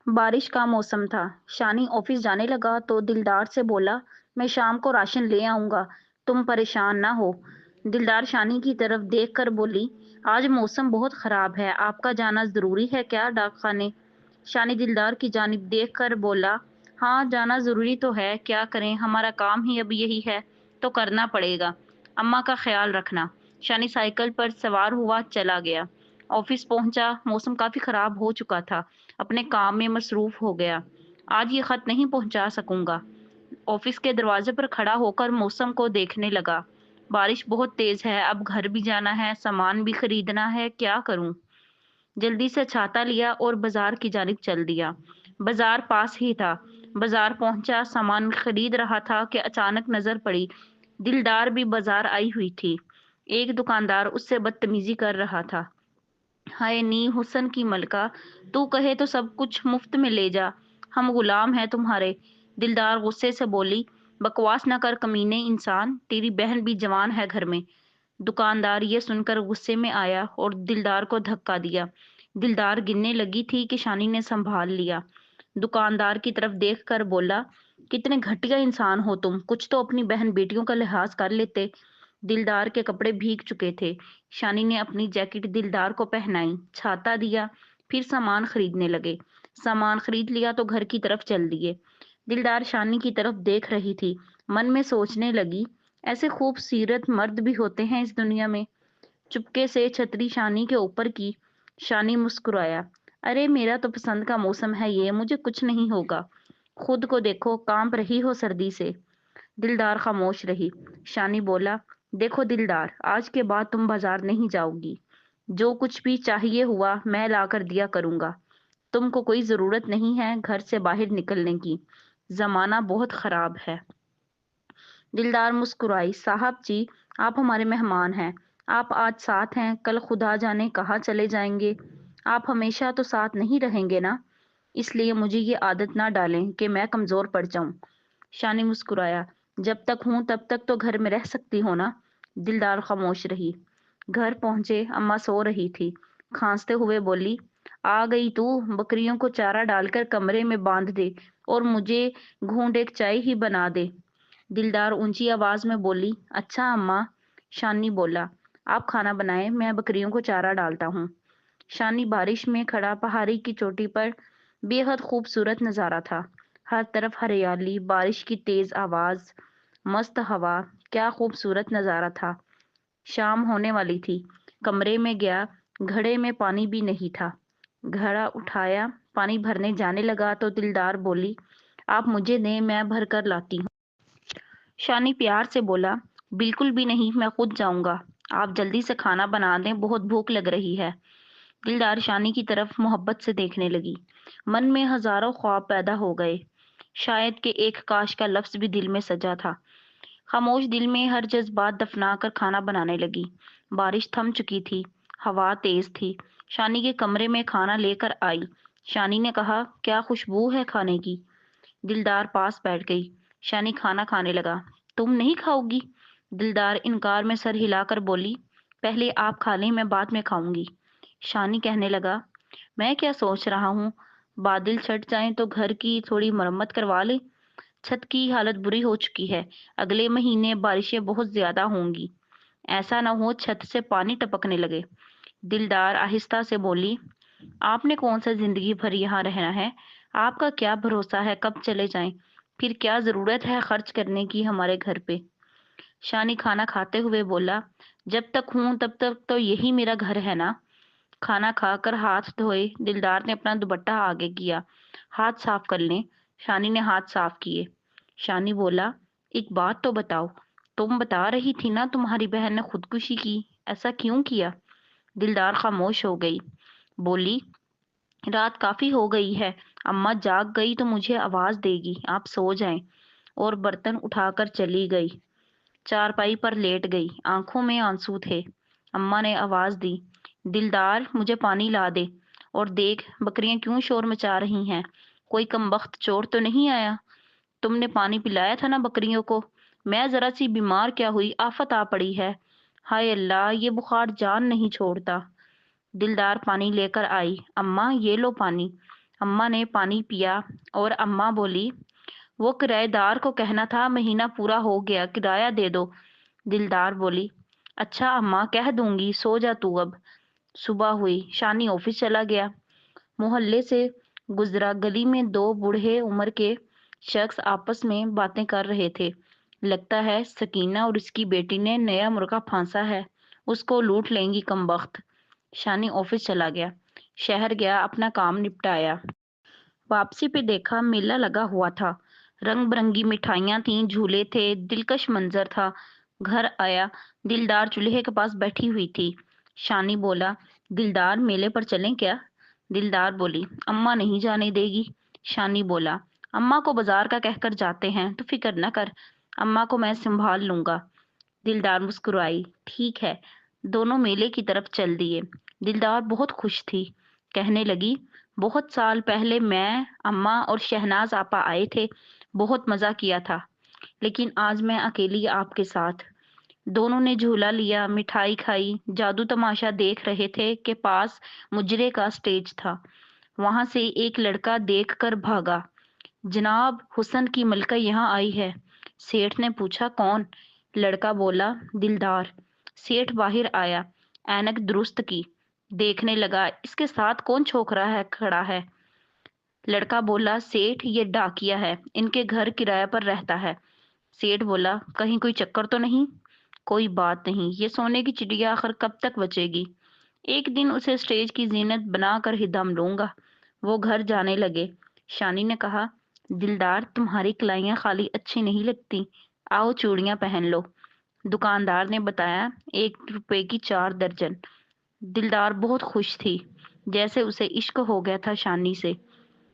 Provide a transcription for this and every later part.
बारिश का मौसम था। शानी ऑफिस जाने लगा तो दिलदार से बोला, मैं शाम को राशन ले आऊंगा, तुम परेशान ना हो। दिलदार शानी की तरफ देखकर बोली, आज मौसम बहुत खराब है, आपका जाना जरूरी है क्या डाक खाने? शानी दिलदार की जानिब देखकर बोला, हाँ जाना जरूरी तो है, क्या करें, हमारा काम ही अब यही है, तो करना पड़ेगा। अम्मा का ख्याल रखना। शानी साइकिल पर सवार हुआ चला गया। ऑफिस पहुंचा, मौसम काफी खराब हो चुका था। अपने काम में मसरूफ हो गया। आज ये खत नहीं पहुंचा सकूंगा। ऑफिस के दरवाजे पर खड़ा होकर मौसम को देखने लगा। बारिश बहुत तेज है, अब घर भी जाना है, सामान भी खरीदना है, क्या करूं? जल्दी से छाता लिया और बाजार की जानिब चल दिया। बाजार पास ही था। बाजार पहुंचा, सामान खरीद रहा था कि अचानक नजर पड़ी, दिलदार भी बाजार आई हुई थी। एक दुकानदार उससे बदतमीजी कर रहा था। हाय नी हुस्न की मलका, तू कहे तो सब कुछ मुफ्त में ले जा, हम गुलाम हैं तुम्हारे। दिलदार गुस्से से बोली, बकवास न कर कमीने इंसान, तेरी बहन भी जवान है घर में। दुकानदार ये सुनकर गुस्से में आया और दिलदार को धक्का दिया। दिलदार गिरने लगी थी कि शानी ने संभाल लिया। दुकानदार की तरफ देखकर बोला, कितने घटिया इंसान हो तुम, कुछ तो अपनी बहन बेटियों का लिहाज कर लेते। दिलदार के कपड़े भीग चुके थे। शानी ने अपनी जैकेट दिलदार को पहनाई, छाता दिया, फिर सामान खरीदने लगे। सामान खरीद लिया तो घर की तरफ चल दिए। दिलदार शानी की तरफ देख रही थी। मन में सोचने लगी, ऐसे खूबसूरत मर्द भी होते हैं इस दुनिया में। चुपके से छतरी शानी के ऊपर की। शानी मुस्कुराया, अरे मेरा तो पसंद का मौसम है ये, मुझे कुछ नहीं होगा। खुद को देखो, कांप रही हो सर्दी से। दिलदार खामोश रही। शानी बोला, देखो दिलदार, आज के बाद तुम बाजार नहीं जाओगी। जो कुछ भी चाहिए हुआ मैं ला कर दिया करूंगा। तुमको कोई जरूरत नहीं है घर से बाहर निकलने की। जमाना बहुत खराब है। दिलदार मुस्कुराई, साहब जी, आप हमारे मेहमान हैं। आप आज साथ हैं, कल खुदा जाने कहाँ चले जाएंगे। आप हमेशा तो साथ नहीं रहेंगे ना, इसलिए मुझे ये आदत ना डालें कि मैं कमजोर पड़ जाऊं। शानी मुस्कुराया, जब तक हूं तब तक तो घर में रह सकती हो ना। दिलदार खामोश रही। घर पहुंचे, अम्मा सो रही थी। खांसते हुए बोली, आ गई तू, बकरियों को चारा डालकर कमरे में बांध दे और मुझे घूंट एक चाय ही बना दे। दिलदार ऊंची आवाज में बोली, अच्छा अम्मा। शानी बोला, आप खाना बनाएं, मैं बकरियों को चारा डालता हूँ। शानी बारिश में खड़ा पहाड़ी की चोटी पर बेहद खूबसूरत नजारा था। हर तरफ हरियाली, बारिश की तेज आवाज, मस्त हवा, क्या खूबसूरत नजारा था। शाम होने वाली थी। कमरे में गया, घड़े में पानी भी नहीं था। घड़ा उठाया, पानी भरने जाने लगा तो दिलदार बोली, आप मुझे दें, मैं भर कर लाती हूँ। शानी प्यार से बोला, बिल्कुल भी नहीं, मैं खुद जाऊंगा। आप जल्दी से खाना बना दें, बहुत भूख लग रही है। दिलदार शानी की तरफ मोहब्बत से देखने लगी। मन में हजारों ख्वाब पैदा हो गए। शायद के एक काश का लफ्ज भी दिल में सजा था। खामोश दिल में हर जज्बात दफना कर खाना बनाने लगी। बारिश थम चुकी थी। हवा तेज थी। शानी के कमरे में खाना लेकर आई। शानी ने कहा, क्या खुशबू है खाने की। दिलदार पास बैठ गई। शानी खाना खाने लगा। तुम नहीं खाओगी? दिलदार इनकार में सर हिलाकर बोली, पहले आप खा लें, मैं बाद में खाऊंगी। शानी कहने लगा, मैं क्या सोच रहा हूँ, बादल छट जाएं तो घर की थोड़ी मरम्मत करवा ले। छत की हालत बुरी हो चुकी है, अगले महीने बारिशें बहुत ज्यादा होंगी, ऐसा ना हो छत से पानी टपकने लगे। दिलदार आहिस्ता से बोली, आपने कौन सा जिंदगी भर यहाँ रहना है, आपका क्या भरोसा है कब चले जाएं, फिर क्या जरूरत है खर्च करने की हमारे घर पे। शानी खाना खाते हुए बोला, जब तक हूं तब तक तो यही मेरा घर है ना। खाना खाकर हाथ धोए, दिलदार ने अपना दुपट्टा आगे किया, हाथ साफ कर लें। शानी ने हाथ साफ किए। शानी बोला, एक बात तो बताओ, तुम बता रही थी ना तुम्हारी बहन ने खुदकुशी की, ऐसा क्यों किया? दिलदार खामोश हो गई। बोली, रात काफी हो गई है, अम्मा जाग गई तो मुझे आवाज देगी, आप सो जाएं। और बर्तन उठाकर चली गई। चारपाई पर लेट गई, आंखों में आंसू थे। अम्मा ने आवाज दी, दिलदार मुझे पानी ला दे। और देख बकरियां क्यों शोर मचा रही हैं, कोई कमबख्त चोर तो नहीं आया? तुमने पानी पिलाया था ना बकरियों को। मैं जरा सी बीमार क्या हुई, आफत आ पड़ी है। हाय अल्लाह, ये बुखार जान नहीं छोड़ता। दिलदार पानी लेकर आई। अम्मा ये लो पानी। اماں نے پانی پیا اور اماں بولی وہ کرایہ دار کو کہنا تھا مہینہ پورا ہو گیا کرایہ دے دو۔ دلدار بولی اچھا اماں کہہ دوں گی، سو جا تو اب۔ صبح ہوئی، شانی آفس چلا گیا۔ محلے سے گزرا، گلی میں دو بوڑھے عمر کے شخص آپس میں باتیں کر رہے تھے۔ لگتا ہے سکینہ اور اس کی بیٹی نے نیا مرغا پھانسا ہے، اس کو لوٹ لیں گی کمبخت۔ شانی آفس چلا گیا، شہر گیا، اپنا کام نپٹایا۔ واپسی پہ دیکھا میلہ لگا ہوا تھا، رنگ برنگی مٹھائیاں تھیں، جھولے تھے، دلکش منظر تھا۔ گھر آیا، دلدار چولہے کے پاس بیٹھی ہوئی تھی۔ شانی بولا دلدار میلے پر چلیں کیا؟ دلدار بولی اماں نہیں جانے دے گی۔ شانی بولا اماں کو بازار کا کہہ کر جاتے ہیں، تو فکر نہ کر، اماں کو میں سنبھال لوں گا۔ دلدار مسکرائی، ٹھیک ہے۔ دونوں میلے کی طرف چل دیے۔ دلدار بہت خوش تھی، کہنے لگی بہت سال پہلے میں، اماں اور شہناز آپا آئے تھے، بہت مزہ کیا تھا، لیکن آج میں اکیلی آپ کے ساتھ۔ دونوں نے جھولا لیا، مٹھائی کھائی، جادو تماشا دیکھ رہے تھے کہ پاس مجرے کا سٹیج تھا۔ وہاں سے ایک لڑکا دیکھ کر بھاگا، جناب حسن کی ملکہ یہاں آئی ہے۔ سیٹھ نے پوچھا کون؟ لڑکا بولا دلدار۔ سیٹھ باہر آیا، اینک درست کی، دیکھنے لگا اس کے ساتھ کون چھوکرا ہے کھڑا ہے۔ لڑکا بولا سیٹھ یہ ڈاکیا ہے، ان کے گھر کرایہ پر رہتا ہے۔ سیٹھ بولا کہیں کوئی چکر تو نہیں؟ کوئی بات نہیں، یہ سونے کی چڑیا آخر کب تک بچے گی؟ ایک دن اسے سٹیج کی زینت بنا کر ہی دم لوں گا۔ وہ گھر جانے لگے۔ شانی نے کہا دلدار تمہاری کلائیاں خالی اچھی نہیں لگتی، آؤ چوڑیاں پہن لو۔ دکاندار نے بتایا 1 روپے کی 4 درجن۔ دلدار بہت خوش تھی، جیسے اسے عشق ہو گیا تھا شانی سے،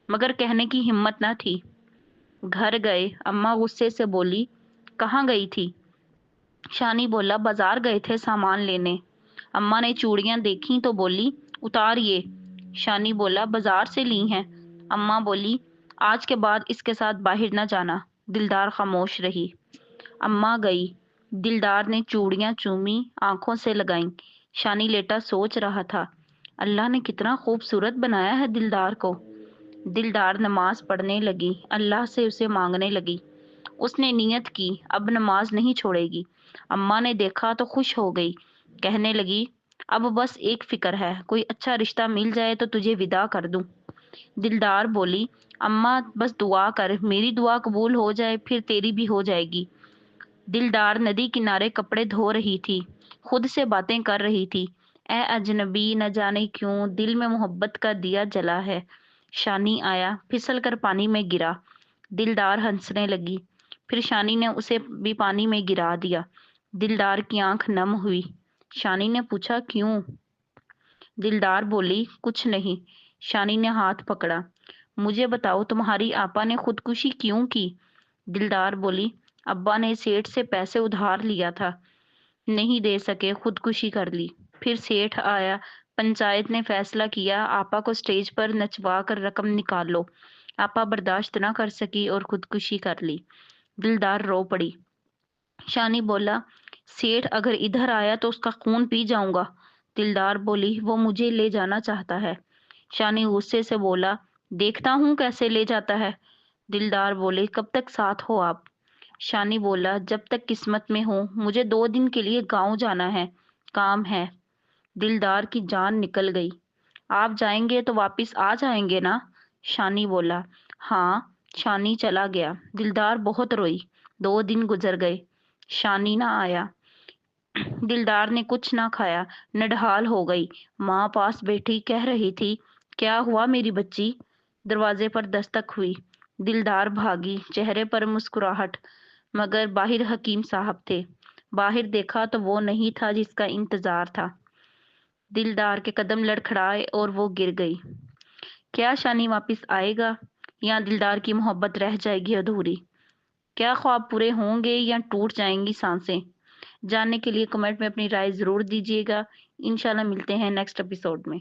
مگر کہنے کی ہمت نہ تھی۔ گھر گئے، اماں غصے سے بولی کہاں گئی تھی؟ شانی بولا بازار گئے تھے سامان لینے۔ اماں نے چوڑیاں دیکھیں تو بولی اتار یہ۔ شانی بولا بازار سے لی ہیں۔ اماں بولی آج کے بعد اس کے ساتھ باہر نہ جانا۔ دلدار خاموش رہی۔ اماں گئی، دلدار نے چوڑیاں چومی، آنکھوں سے لگائیں۔ شانی لیٹا سوچ رہا تھا اللہ نے کتنا خوبصورت بنایا ہے دلدار کو۔ دلدار نماز پڑھنے لگی، اللہ سے اسے مانگنے لگی۔ اس نے نیت کی اب نماز نہیں چھوڑے گی۔ اماں نے دیکھا تو خوش ہو گئی، کہنے لگی اب بس ایک فکر ہے، کوئی اچھا رشتہ مل جائے تو تجھے ودا کر دوں۔ دلدار بولی اماں بس دعا کر، میری دعا قبول ہو جائے پھر تیری بھی ہو جائے گی۔ دلدار ندی کنارے کپڑے دھو رہی تھی، خود سے باتیں کر رہی تھی، اے اجنبی نہ جانے کیوں دل میں محبت کا دیا جلا ہے۔ شانی آیا، پھسل کر پانی میں گرا۔ دلدار ہنسنے لگی، پھر شانی نے اسے بھی پانی میں گرا دیا۔ دلدار کی آنکھ نم ہوئی۔ شانی نے پوچھا کیوں؟ دلدار بولی کچھ نہیں۔ شانی نے ہاتھ پکڑا، مجھے بتاؤ تمہاری آپا نے خودکشی کیوں کی؟ دلدار بولی ابا نے سیٹھ سے پیسے ادھار لیا تھا، نہیں دے سکے، خودکشی کر لی۔ پھر سیٹھ آیا، پنچایت نے فیصلہ کیا آپا کو سٹیج پر نچوا کر رقم نکال لو۔ آپا برداشت نہ کر سکی اور خودکشی کر لی۔ دلدار رو پڑی۔ شانی بولا سیٹھ اگر ادھر آیا تو اس کا خون پی جاؤں گا۔ دلدار بولی وہ مجھے لے جانا چاہتا ہے۔ شانی غصے سے بولا دیکھتا ہوں کیسے لے جاتا ہے۔ دلدار بولے کب تک ساتھ ہو آپ؟ شانی بولا جب تک قسمت میں ہوں، مجھے 2 دن کے لیے گاؤں جانا ہے، کام ہے۔ دلدار کی جان نکل گئی۔ آپ جائیں گے تو واپس آ جائیں گے نا؟ شانی بولا ہاں۔ شانی چلا گیا، دلدار بہت روئی۔ 2 دن گزر گئے، شانی نہ آیا۔ دلدار نے کچھ نہ کھایا، نڈھال ہو گئی۔ ماں پاس بیٹھی کہہ رہی تھی کیا ہوا میری بچی؟ دروازے پر دستک ہوئی، دلدار بھاگی، چہرے پر مسکراہٹ، مگر باہر حکیم صاحب تھے۔ باہر دیکھا تو وہ نہیں تھا جس کا انتظار تھا۔ دلدار کے قدم لڑکھڑائے اور وہ گر گئی۔ کیا شانی واپس آئے گا یا دلدار کی محبت رہ جائے گی ادھوری؟ کیا خواب پورے ہوں گے یا ٹوٹ جائیں گی سانسیں؟ جاننے کے لیے کمنٹ میں اپنی رائے ضرور دیجیے گا۔ انشاءاللہ ملتے ہیں نیکسٹ ایپیسوڈ میں۔